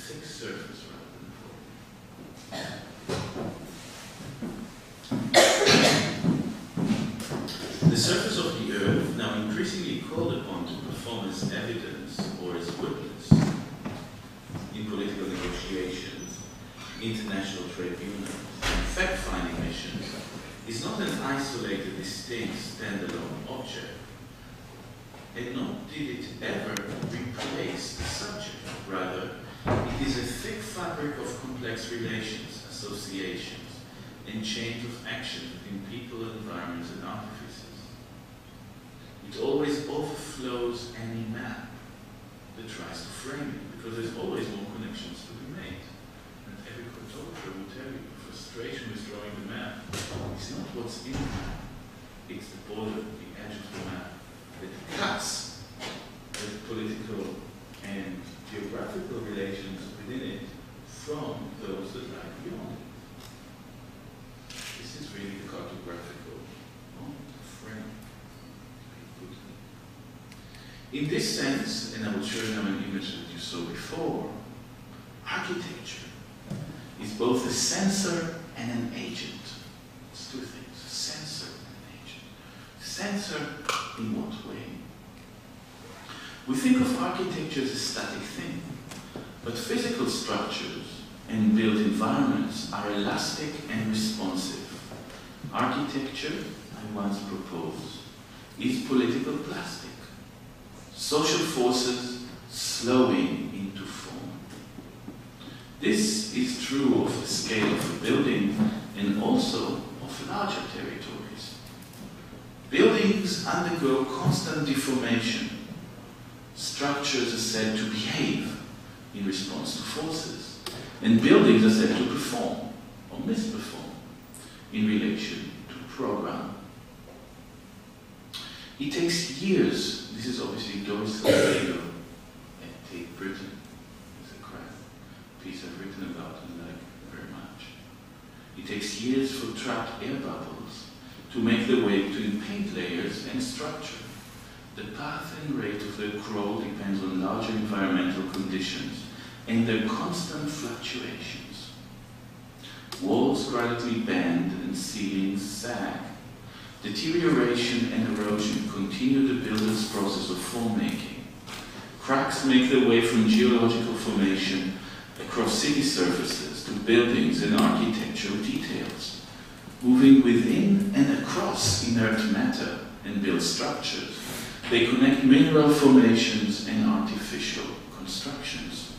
thick surface rather than a the surface of the Earth, now increasingly called upon to perform as evidence or as witness in political negotiations, international tribunals, and fact-finding missions, is not an isolated, distinct, standalone object, and nor did it ever replace the subject. Rather, it is a thick fabric of complex relations, associations, and chains of action between people, environments, and artifices. It always overflows any map that tries to frame it, because there's always more connections to be made. And every cartographer will tell you the frustration with drawing the map is not what's in the map, it's the border, the edge of the map that cuts the political and geographical relations within it from those that lie beyond it. This is really the cartographical frame. In this sense, and I will show you now an image that you saw before, architecture is both a sensor and an agent. It's two things, a sensor and an agent. Sensor in what way? We think of architecture as a static thing, but physical structures and built environments are elastic and responsive. Architecture, I once proposed, is political plastic. Social forces slowing into form. This is true of the scale of a building and also of larger territories. Buildings undergo constant deformation. Structures are said to behave in response to forces, and buildings are said to perform or misperform in relation to program. It takes years. This is obviously Doris Lego at Tate Britain. It's a piece I've written about and like very much. It takes years for trapped air bubbles to make their way between paint layers and structure. The path and rate of their crawl depends on larger environmental conditions and their constant fluctuations. Walls gradually bend and ceilings sag. Deterioration and erosion continue the builder's process of form-making. Cracks make their way from geological formation across city surfaces to buildings and architectural details, moving within and across inert matter and built structures. They connect mineral formations and artificial constructions.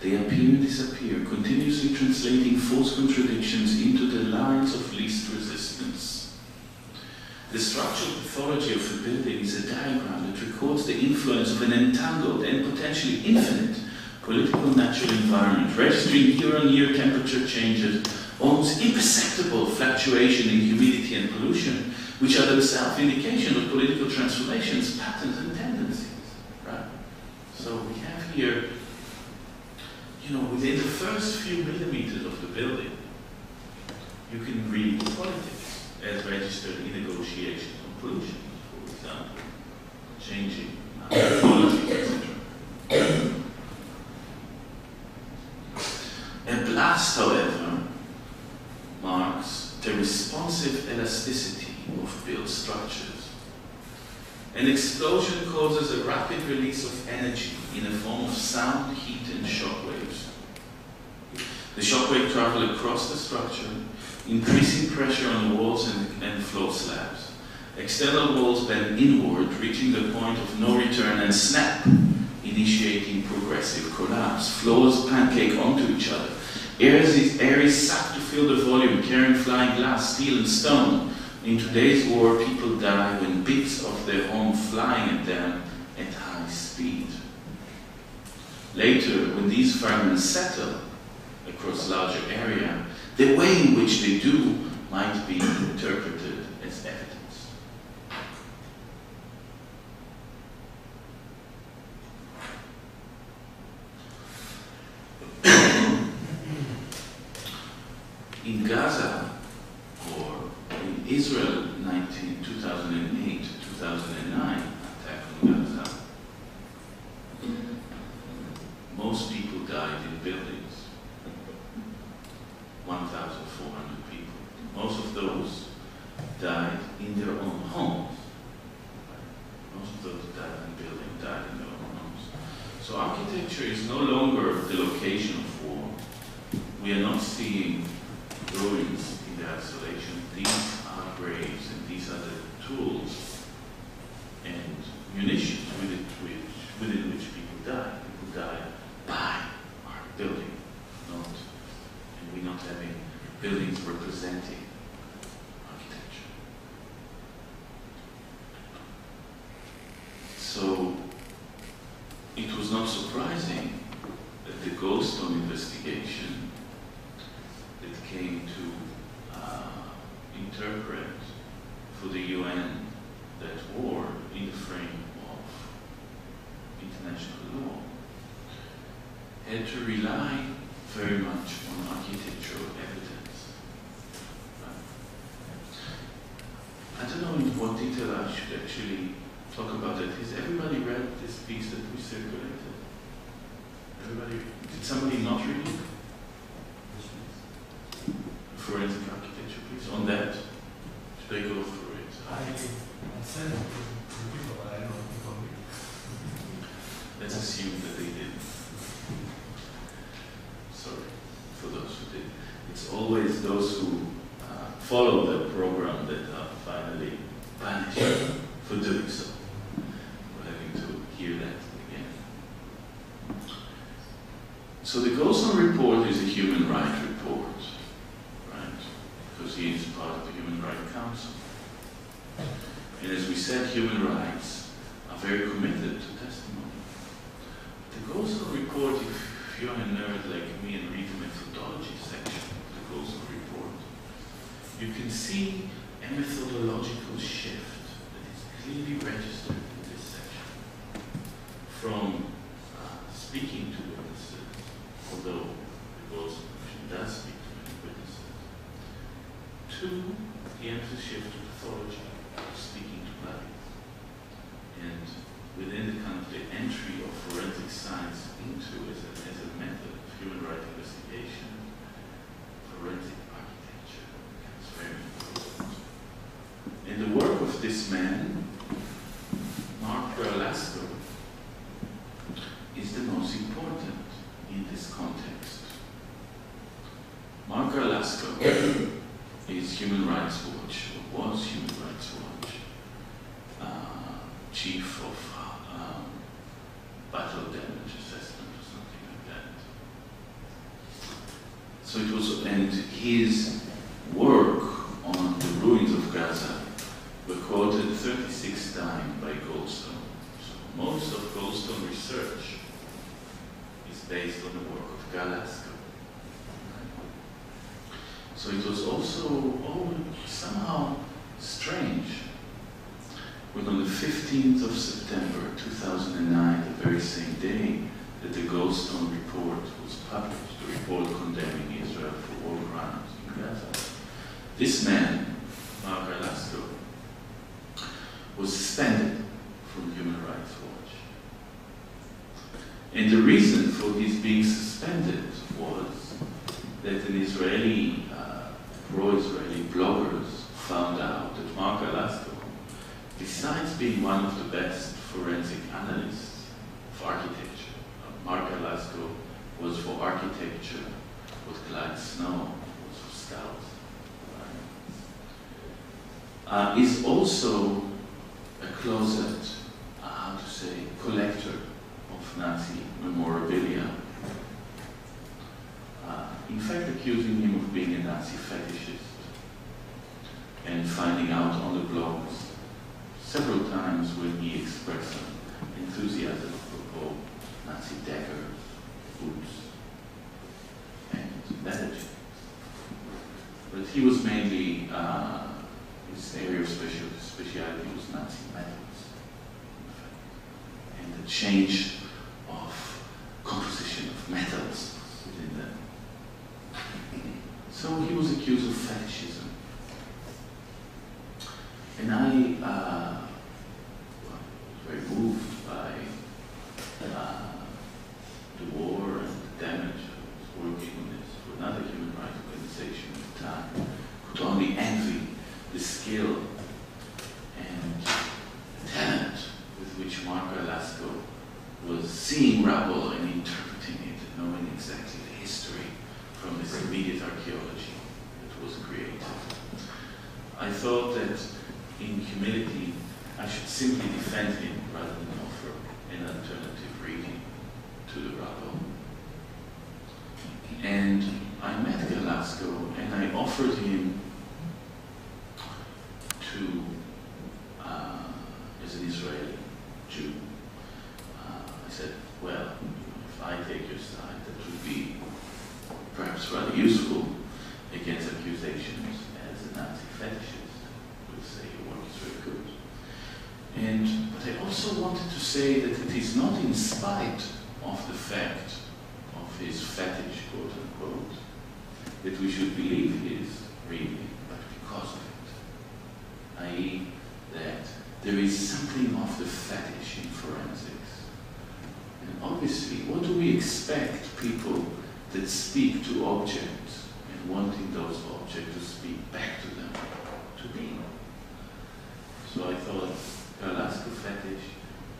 They appear and disappear, continuously translating false contradictions into the lines of least resistance. The structural pathology of a building is a diagram that records the influence of an entangled and potentially infinite political natural environment, registering year-on-year temperature changes, almost imperceptible fluctuation in humidity and pollution, which are themselves indication of political transformations, patterns, and tendencies. Right? So we have here, within the first few millimeters of the building, you can read politics as registered in negotiations on pollution, for example, changing policies, etc. A blast, however, marks the responsive elasticity of built structures. An explosion causes a rapid release of energy in the form of sound, heat, and shock waves. The shock waves travel across the structure, increasing pressure on the walls and floor slabs. External walls bend inward, reaching the point of no return and snap, initiating progressive collapse. Floors pancake onto each other. Air is sucked to fill the volume, carrying flying glass, steel, and stone. In today's war, people die when bits of their home flying at them at high speed. Later, when these fragments settle across larger area, the way in which they do might be interpreted as evidence. In Gaza, or in Israel, 2008-2009 attack on Gaza, most people died in buildings. 1,400 people. Most of those died in their own homes. Most of those died in buildings, died in their own homes. So architecture is no longer the location of war. We are not seeing ruins in their isolation. These are graves, and these are the tools and munitions within which people die. People die by our building, and we're not having buildings representing architecture. So it was not surprising that the Goldstone investigation that came to interpret for the UN that war in the frame of international law had to rely very much on architectural evidence. I don't know in what detail I should actually talk about it. Has everybody read this piece that we circulated? Everybody? Did somebody not read it? Forensic architecture, please. On that, should I go through it? I sent it to people, but I don't know if people read it. Let's assume that they did. Sorry for those who did. It's always those who follow the program that are finally punished for doing so. We're having to hear that again. So the Goldstone report is a human rights report, right? Because he is part of the Human Rights Council. And as we said, human rights are very committed to testimony. The Goldstone report, if you're a nerd like me and read the methodology section of the Goldstone report, you can see a methodological shift that is clearly registered in this section. From speaking to witnesses, although the Goldstone Commission does speak to many witnesses, to the emphasis shift to pathology, speaking to bodies. And within the kind of the entry of forensic science into as a method of human rights investigation, forensic architecture becomes very important. And the work of this man, Mark Berlasco, is the most important in this context. Mark Berlasco is Human Rights Watch, or was Human Rights Watch, chief of battle damage assessment or something like that. So it was, and his work on the ruins of Gaza were quoted 36 times by Goldstone. So most of Goldstone research is based on the work of Berlasco. So it was also somehow strange when on the 15th of September 2009, the very same day that the Goldstone report was published, the report condemning Israel for war crimes in Gaza, this man, Mark Berlasco, was suspended from Human Rights Watch. And the reason for his being suspended was that an Israeli, pro-Israeli bloggers found out that Mark Berlasco, besides being one of the best forensic analysts of architecture, Mark Berlasco was for architecture what Clyde Snow was for scouts, right? Is also a closet, how to say, collector of Nazi memorabilia. In fact, accusing him of being a Nazi fetishist and finding out on the blogs several times when he expressed some enthusiasm for Nazi daggers, boots, and leather jackets. But he was mainly, his area of speciality was Nazi metals, in fact, and the change of composition of metals within them. So he was accused of fetishism. And I was very moved by the war and the intermediate archaeology that was created. I thought that in humility I should simply defend him rather than offer an alternative reading to the rabble. And I met Galasco and I offered him to, as an Israeli Jew, I said, well, if I take your side, that would be perhaps rather useful against accusations as a Nazi fetishist. Would say your work is very good. But I also wanted to say that it is not in spite of the fact of his fetish, quote unquote, that we should believe his reading, but because of it. I.e., that there is something of the fetish in forensics. And obviously, what do we expect people that speak to objects and wanting those objects to speak back to them to be? So I thought Galasco fetish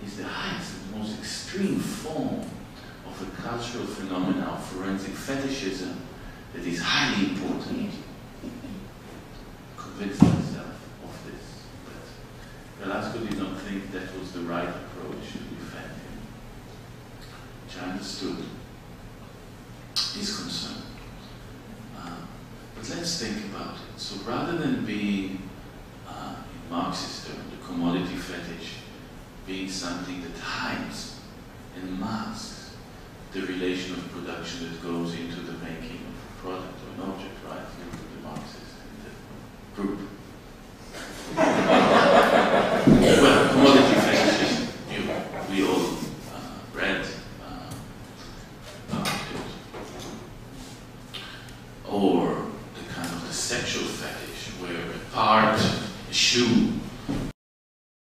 is the highest and most extreme form of a cultural phenomenon of forensic fetishism that is highly important. Convinced myself of this, but Galasco did not think that was the right approach to defend him, which I understood his concern. But let's think about it. So rather than being, in Marxist term, the commodity fetish being something that hides and masks the relation of production that goes into the making of a product or an object, right? You look at the Marxist in the group. Well, commodity fetishism, we all read about it. Or the kind of the sexual fetish where a part, a shoe,